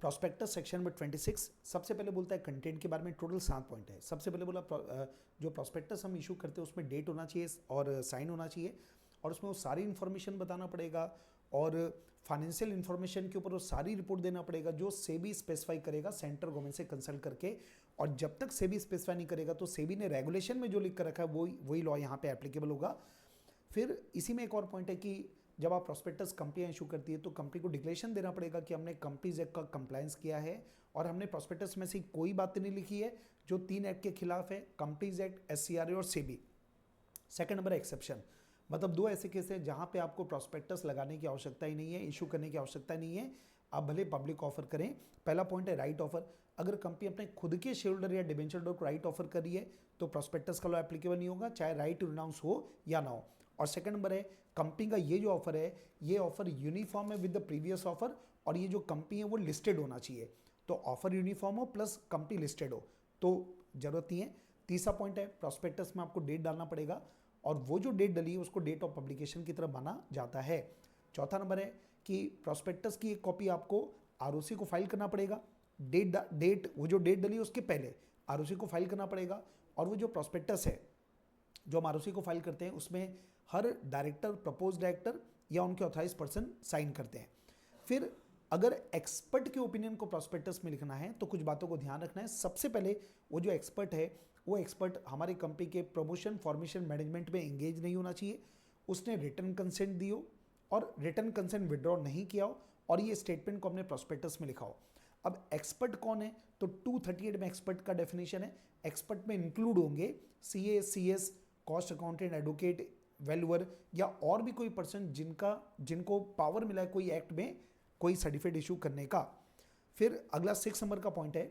Prospectus section में 26 सबसे पहले बोलता है कंटेंट के बारे में। टोटल 7 पॉइंट है। सबसे पहले बोला जो प्रोस्पेक्टस हम इशू करते हैं उसमें डेट होना चाहिए और साइन होना चाहिए, और उसमें वो सारी इन्फॉर्मेशन बताना पड़ेगा, और फाइनेंशियल इन्फॉर्मेशन के ऊपर वो सारी रिपोर्ट देना पड़ेगा जो सेबी स्पेसिफाई करेगा सेंट्रल गवर्नमेंट से कंसल्ट करके। और जब तक सेबी स्पेसिफाई नहीं करेगा तो सेबी ने रेगुलेशन में जो लिख कर रखा है वही लॉ यहाँ पे एप्लीकेबल होगा। फिर इसी में एक और पॉइंट है कि जब आप प्रोस्पेक्टस कंपनियां इशू करती है तो कंपनी को डिक्लेरेशन देना पड़ेगा कि हमने कंपनीज एक्ट का कंप्लायंस किया है और हमने प्रोस्पेक्टस में से कोई बात नहीं लिखी है जो 3 एक्ट के खिलाफ है, कंपनीज एक्ट, SCRA और सेबी। सेकंड नंबर एक्सेप्शन, मतलब 2 ऐसे केस हैं जहां पे आपको प्रोस्पेक्टस लगाने की आवश्यकता ही नहीं है, इशू करने की आवश्यकता नहीं है, आप भले पब्लिक ऑफर करें। पहला पॉइंट है राइट ऑफर। अगर कंपनी अपने खुद के शेयर होल्डर या डिबेंचर होल्डर को राइट ऑफर कर रही है तो प्रोस्पेक्टस का लॉ एप्लीकेबल नहीं होगा, चाहे राइट टू रिनाउंस हो या ना हो। और सेकंड नंबर है कंपनी का ये जो ऑफर है ये ऑफर यूनिफॉर्म है विद द प्रीवियस ऑफर, और ये जो कंपनी है वो लिस्टेड होना चाहिए। तो ऑफर यूनिफॉर्म हो प्लस कंपनी लिस्टेड हो तो जरूरत नहीं है। तीसरा पॉइंट है प्रोस्पेक्टस में आपको डेट डालना पड़ेगा और वो जो डेट डली है उसको डेट ऑफ पब्लिकेशन की तरफ माना जाता है। चौथा नंबर है कि प्रोस्पेक्टस की एक कॉपी आपको ROC को फाइल करना पड़ेगा। वो जो डेट डली है उसके पहले ROC को फाइल करना पड़ेगा, और वो जो प्रोस्पेक्टस है जो हम ROC को फाइल करते हैं उसमें हर डायरेक्टर, प्रपोज डायरेक्टर या उनके ऑथराइज पर्सन साइन करते हैं। फिर अगर एक्सपर्ट के ओपिनियन को प्रोस्पेक्टस में लिखना है तो कुछ बातों को ध्यान रखना है। सबसे पहले वो जो एक्सपर्ट है वो एक्सपर्ट हमारे कंपनी के प्रमोशन, फॉर्मेशन, मैनेजमेंट में एंगेज नहीं होना चाहिए, उसने रिटर्न कंसेंट दी हो और रिटर्न कंसेंट विड्रॉ नहीं किया हो, और ये स्टेटमेंट को हमने प्रोस्पेक्टस में लिखा हो। अब एक्सपर्ट कौन है तो 238 में एक्सपर्ट का डेफिनेशन है। एक्सपर्ट में इंक्लूड होंगे CA, CS, cost accountant, advocate, valuer या और भी कोई पर्सन जिनको पावर मिला है कोई एक्ट में कोई सर्टिफिकेट इशू करने का। फिर अगला 6 नंबर का पॉइंट है,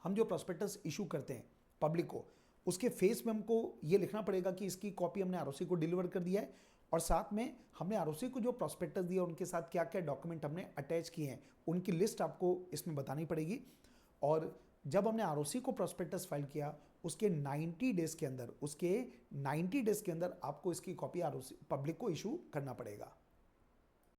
हम जो प्रोस्पेक्टस इशू करते हैं पब्लिक को उसके फेस में हमको ये लिखना पड़ेगा कि इसकी कॉपी हमने ROC को डिलीवर कर दिया है, और साथ में हमने ROC को जो प्रोस्पेक्टस दिया उनके साथ क्या क्या डॉक्यूमेंट हमने अटैच किए हैं उनकी लिस्ट आपको इसमें बतानी पड़ेगी। और जब हमने ROC को प्रोस्पेक्टस फाइल किया उसके 90 डेज के अंदर आपको इसकी कॉपी ROC पब्लिक को इशू करना पड़ेगा।